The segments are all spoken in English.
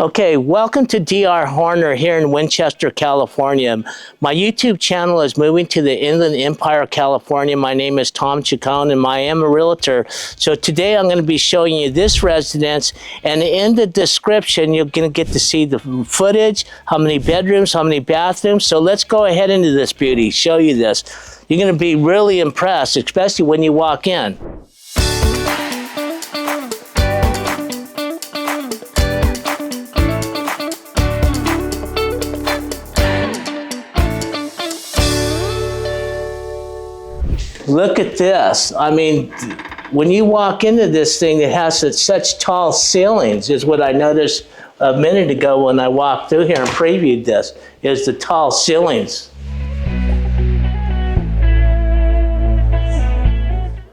Okay, welcome to DR Horner here in Winchester, California. My YouTube channel is moving to the Inland Empire, California. My name is Tom Chacon and I am a realtor. So today I'm going to be showing you this residence, and in the description you're going to get to see the footage, how many bedrooms, how many bathrooms. So let's go ahead into this beauty, show you this. You're going to be really impressed, especially when you walk in. Look at this. I mean, when you walk into this thing, it has such tall ceilings, is what I noticed a minute ago when I walked through here and previewed this, is the tall ceilings.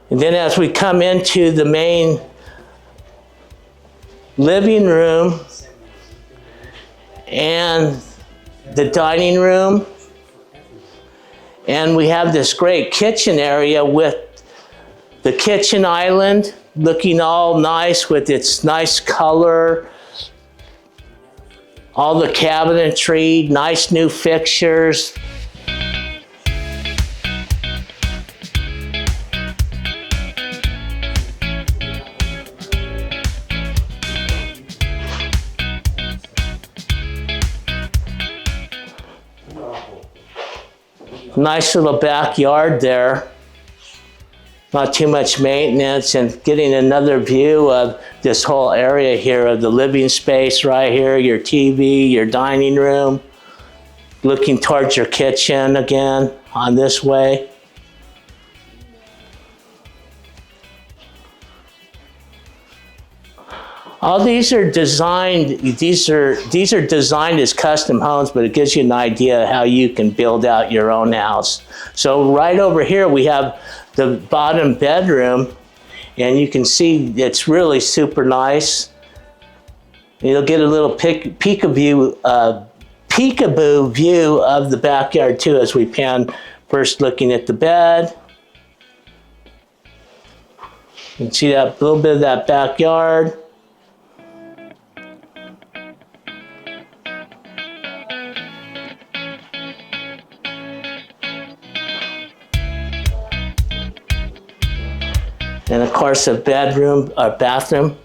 And then as we come into the main living room and the dining room, and we have this great kitchen area with the kitchen island looking all nice with its nice color, all the cabinetry, nice new fixtures. Nice little backyard there. Not too much maintenance, and getting another view of this whole area here of the living space right here, your TV, your dining room, looking towards your kitchen again on this way. All these are designed, these are designed as custom homes, but it gives you an idea how you can build out your own house. So right over here we have the bottom bedroom, and you can see it's really super nice. You'll get a little peekaboo view of the backyard too as we pan, first looking at the bed. You can see that little bit of that backyard. And of course, a bedroom or bathroom.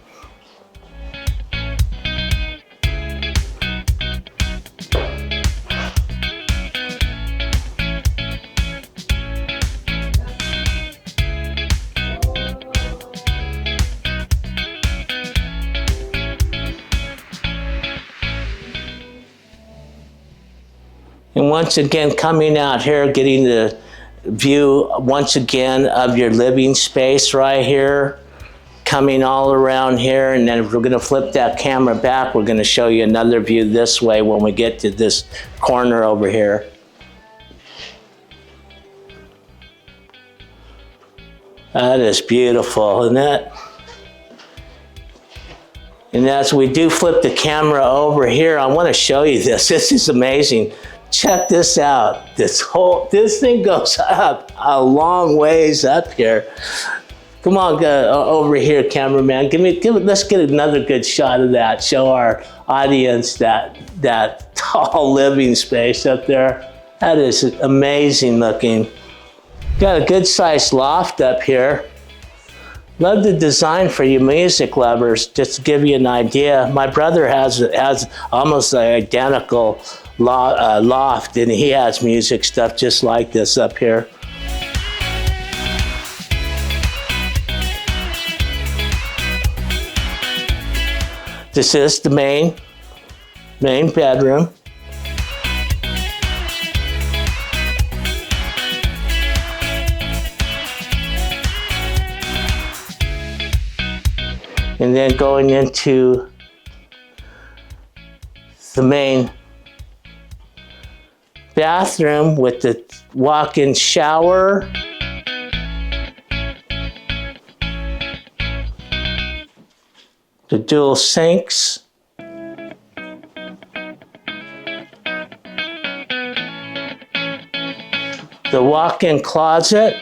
And once again, coming out here, getting the view once again of your living space right here, coming all around here. And then if we're going to flip that camera back, we're going to show you another view this way when we get to this corner over here. That is beautiful, isn't it? And as we do flip the camera over here, I want to show you this. This is amazing. Check this out. This thing goes up a long ways up here. Come on, over here, cameraman. Let's get another good shot of that. Show our audience that tall living space up there. That is amazing looking. Got a good sized loft up here. Love the design for you music lovers. Just to give you an idea, my brother has almost an identical loft, and he has music stuff just like this up here. This is the main bedroom. And then going into the main bathroom with the walk-in shower. The dual sinks. The walk-in closet.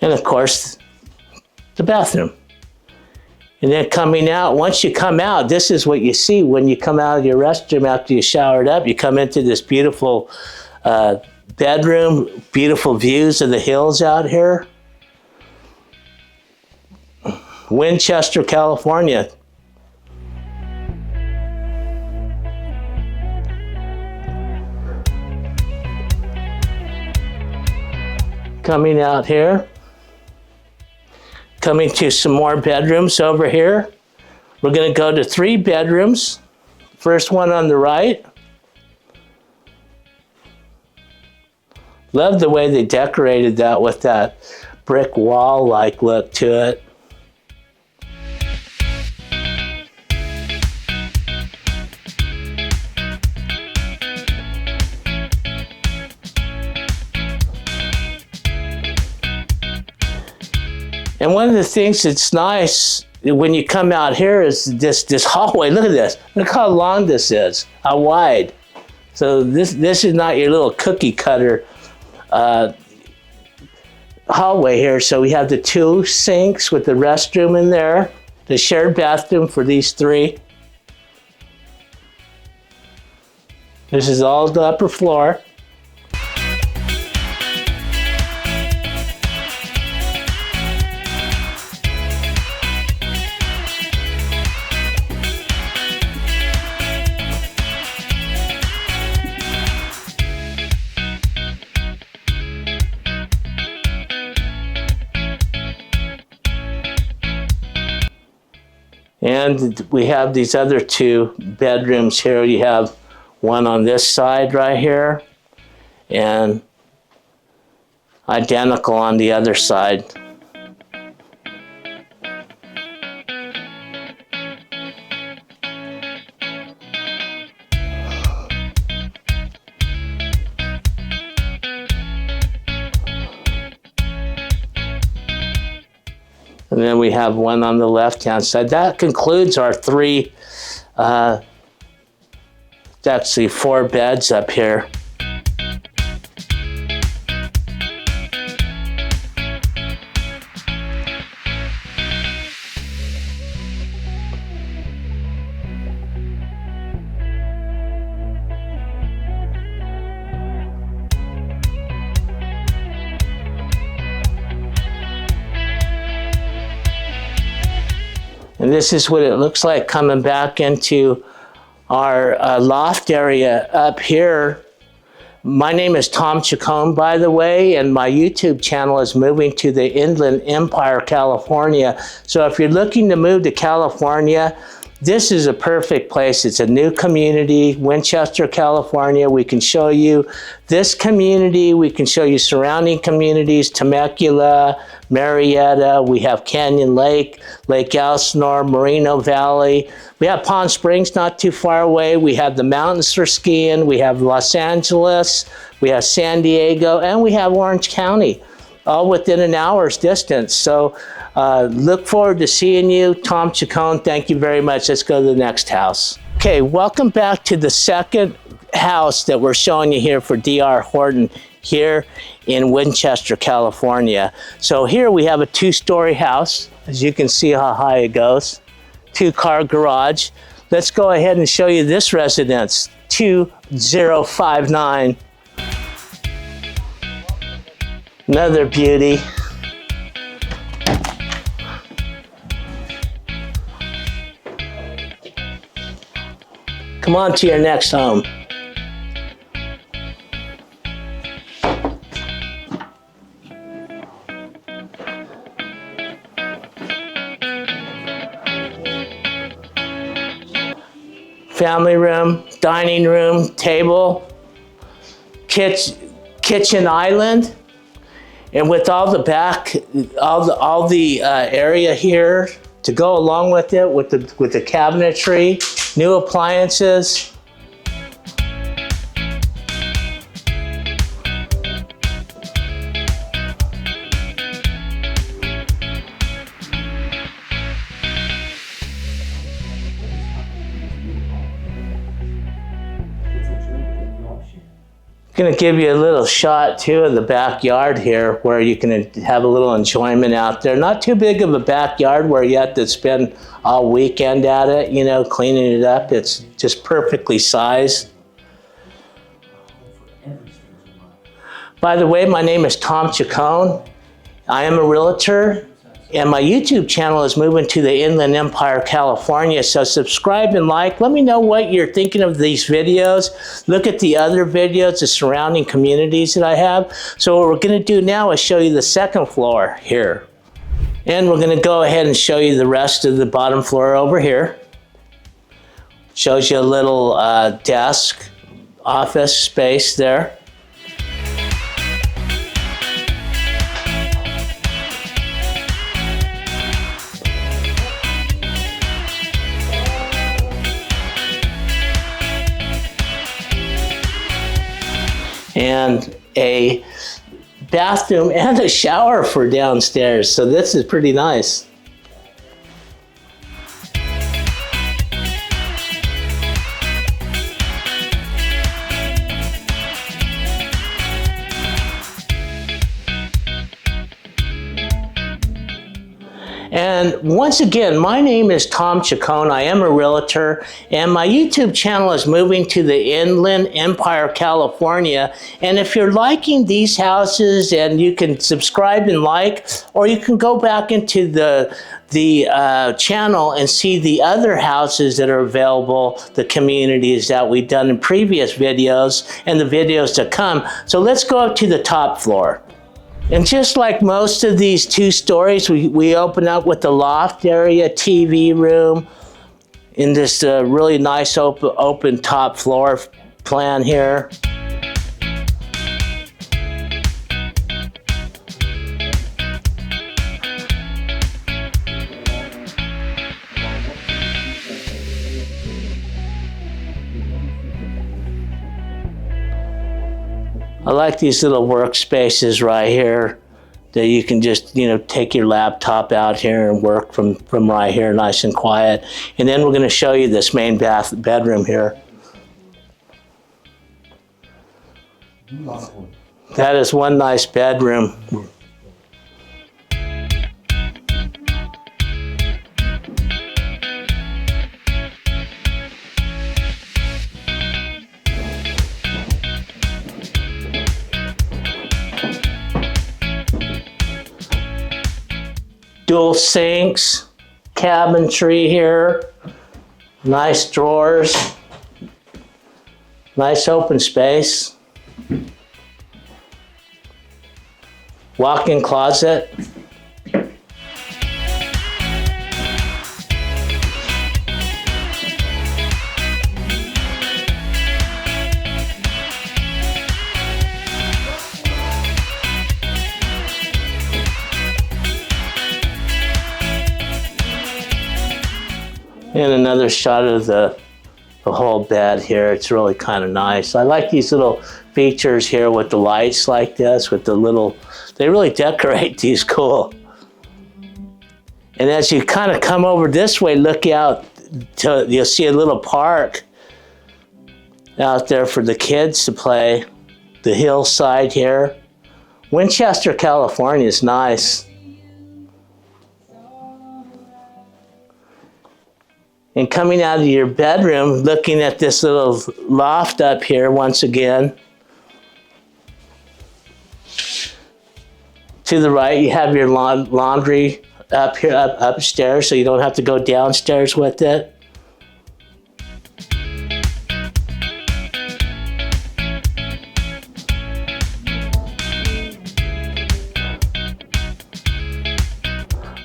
And of course, the bathroom. And then coming out, once you come out, this is what you see when you come out of your restroom after you showered up. You come into this beautiful bedroom, beautiful views of the hills out here. Winchester, California. Coming out here. Coming to some more bedrooms over here. We're going to go to 3 bedrooms. First one on the right. Love the way they decorated that with that brick wall-like look to it. And one of the things that's nice when you come out here is this hallway. Look at this. Look how long this is, how wide. So this is not your little cookie cutter hallway here. So we have the 2 sinks with the restroom in there, the shared bathroom for these 3. This is all the upper floor. And we have these other 2 bedrooms here. You have one on this side right here, and identical on the other side. And then we have one on the left-hand side. That concludes our 3, actually 4 beds up here. And this is what it looks like coming back into our loft area up here. My name is Tom Chacon, by the way, and my YouTube channel is moving to the Inland Empire, California. So if you're looking to move to California, this is a perfect place. It's a new community, Winchester, California. We can show you this community. We can show you surrounding communities, Temecula, Marietta. We have Canyon Lake, Lake Elsinore, Moreno Valley. We have Palm Springs not too far away. We have the mountains for skiing. We have Los Angeles. We have San Diego, and we have Orange County, all within an hour's distance. So look forward to seeing you. Tom Chacon, thank you very much. Let's go to the next house. Okay, welcome back to the second house that we're showing you here for DR Horton here in Winchester, California. So here we have a 2-story house. As you can see how high it goes. 2-car garage. Let's go ahead and show you this residence, 2059. Another beauty. Come on to your next home. Family room, dining room, table, kitchen island, and with all the area here to go along with it, with the cabinetry, new appliances. Going to give you a little shot too of the backyard here where you can have a little enjoyment out there. Not too big of a backyard where you have to spend all weekend at it, you know, cleaning it up. It's just perfectly sized. By the way, my name is Tom Chacon. I am a realtor. And my YouTube channel is moving to the Inland Empire, California. So subscribe and like. Let me know what you're thinking of these videos. Look at the other videos, the surrounding communities that I have. So what we're going to do now is show you the second floor here. And we're going to go ahead and show you the rest of the bottom floor over here. Shows you a little desk, office space there. And a bathroom and a shower for downstairs. So this is pretty nice. And once again, my name is Tom Chacon. I am a realtor, and my YouTube channel is moving to the Inland Empire, California. And if you're liking these houses, and you can subscribe and like, or you can go back into the channel and see the other houses that are available, the communities that we've done in previous videos and the videos to come. So let's go up to the top floor. And just like most of these two stories, we open up with the loft area, TV room, in this really nice open top floor plan here. I like these little workspaces right here that you can just, you know, take your laptop out here and work from right here, nice and quiet. And then we're going to show you this main bedroom here. That is one nice bedroom. Dual sinks, cabinetry here, nice drawers, nice open space, walk-in closet. And another shot of the whole bed here. It's really kind of nice. I like these little features here with the lights like this, with the little, they really decorate these cool. And as you kind of come over this way, look out, you'll see a little park out there for the kids to play. The hillside here. Winchester, California is nice. And coming out of your bedroom, looking at this little loft up here once again. To the right, you have your laundry up here, upstairs, so you don't have to go downstairs with it.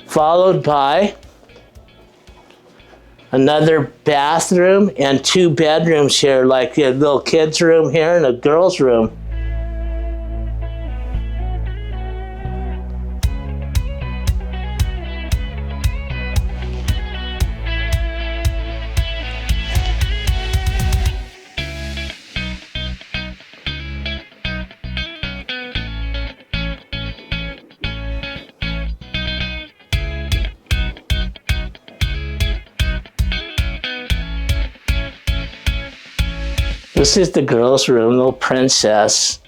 Followed by another bathroom and two bedrooms here, like a little kids' room here and a girls' room. This is the girls' room, little princess.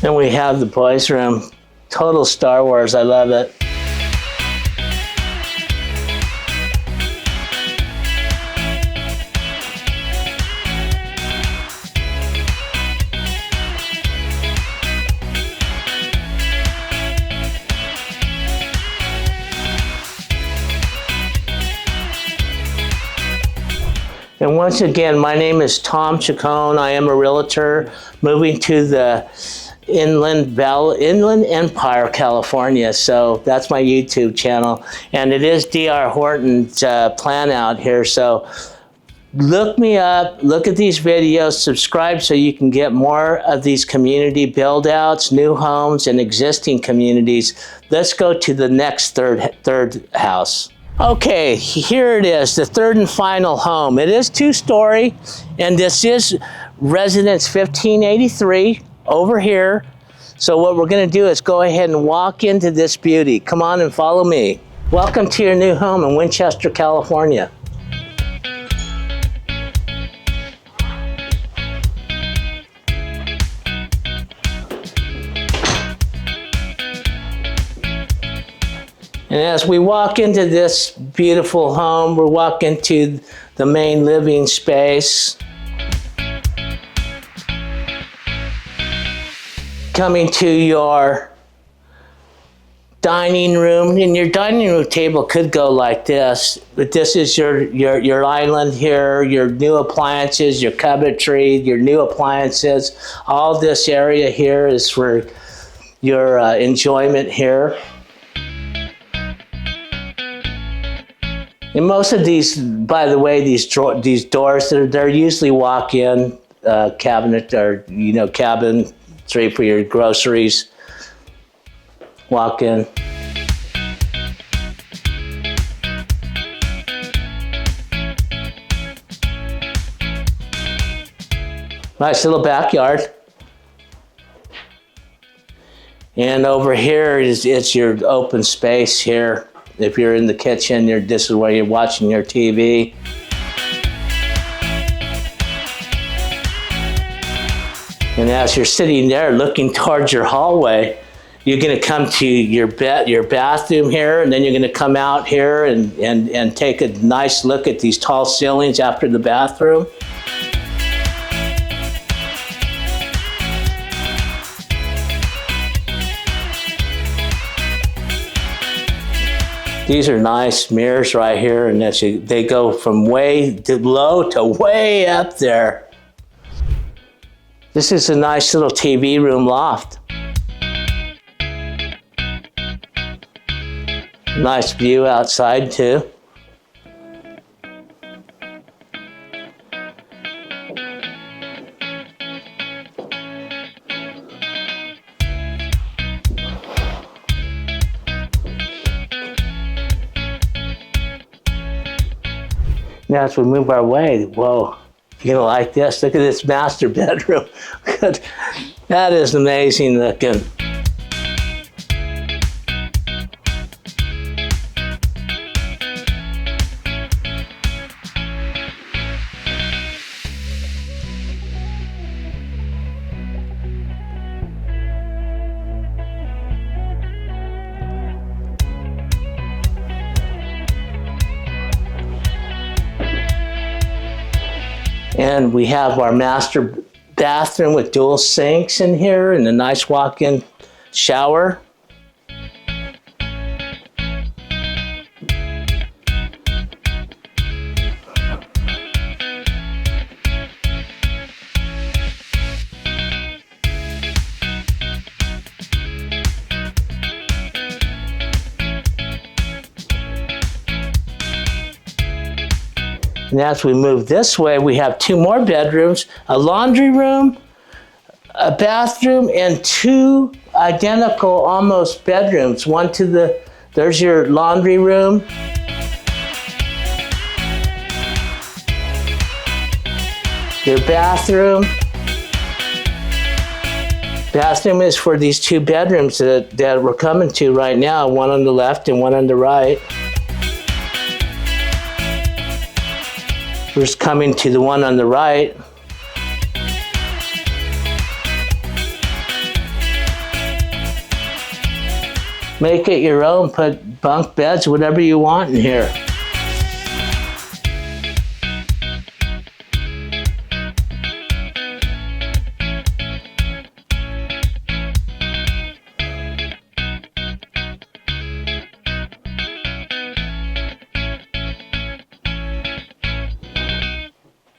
Then we have the boys' room. Total Star Wars, I love it. And once again, my name is Tom Chacon. I am a realtor moving to the Inland Empire, California. So that's my YouTube channel. And it is DR Horton's plan out here. So look me up, look at these videos, subscribe so you can get more of these community build outs, new homes, and existing communities. Let's go to the next third house. Okay, here it is, the third and final home. It is 2-story, and this is residence 1583 over here. So what we're gonna do is go ahead and walk into this beauty. Come on and follow me. Welcome to your new home in Winchester, California. And as we walk into this beautiful home, we're walking to the main living space. Coming to your dining room, and your dining room table could go like this, but this is your island here, your new appliances, your cupboardry, your new appliances. All this area here is for your enjoyment here. And most of these, by the way, these doors, they're usually walk-in cabinet, or cabinetry for your groceries. Walk in. Nice little backyard. And over here it's your open space here. If you're in the kitchen, this is where you're watching your TV. And as you're sitting there looking towards your hallway, you're gonna come to your bathroom here, and then you're gonna come out here and take a nice look at these tall ceilings after the bathroom. These are nice mirrors right here, and they go from way low to way up there. This is a nice little TV room loft. Nice view outside too. Now as we move our way, whoa, you're gonna like this. Look at this master bedroom. That is amazing looking. And we have our master bathroom with dual sinks in here and a nice walk-in shower. And as we move this way, we have 2 more bedrooms, a laundry room, a bathroom, and 2 identical almost bedrooms. One to there's your laundry room. Your bathroom. Bathroom is for these two bedrooms that we're coming to right now, one on the left and one on the right. We're just coming to the one on the right. Make it your own, put bunk beds, whatever you want in here.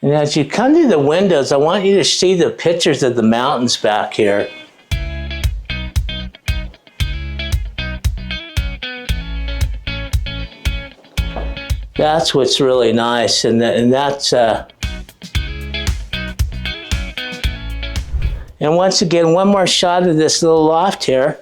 And as you come to the windows, I want you to see the pictures of the mountains back here. That's what's really nice, and that's and once again, one more shot of this little loft here.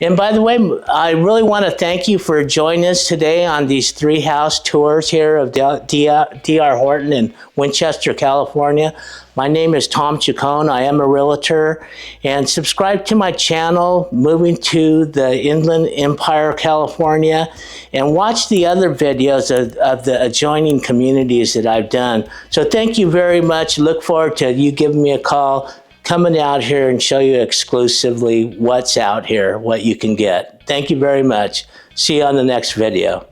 And by the way, I really want to thank you for joining us today on these 3 house tours here of D.R. Horton in Winchester, California. My name is Tom Chacon. I am a realtor. And subscribe to my channel, Moving to the Inland Empire, California, and watch the other videos of the adjoining communities that I've done. So thank you very much. Look forward to you giving me a call, coming out here and show you exclusively what's out here, what you can get. Thank you very much. See you on the next video.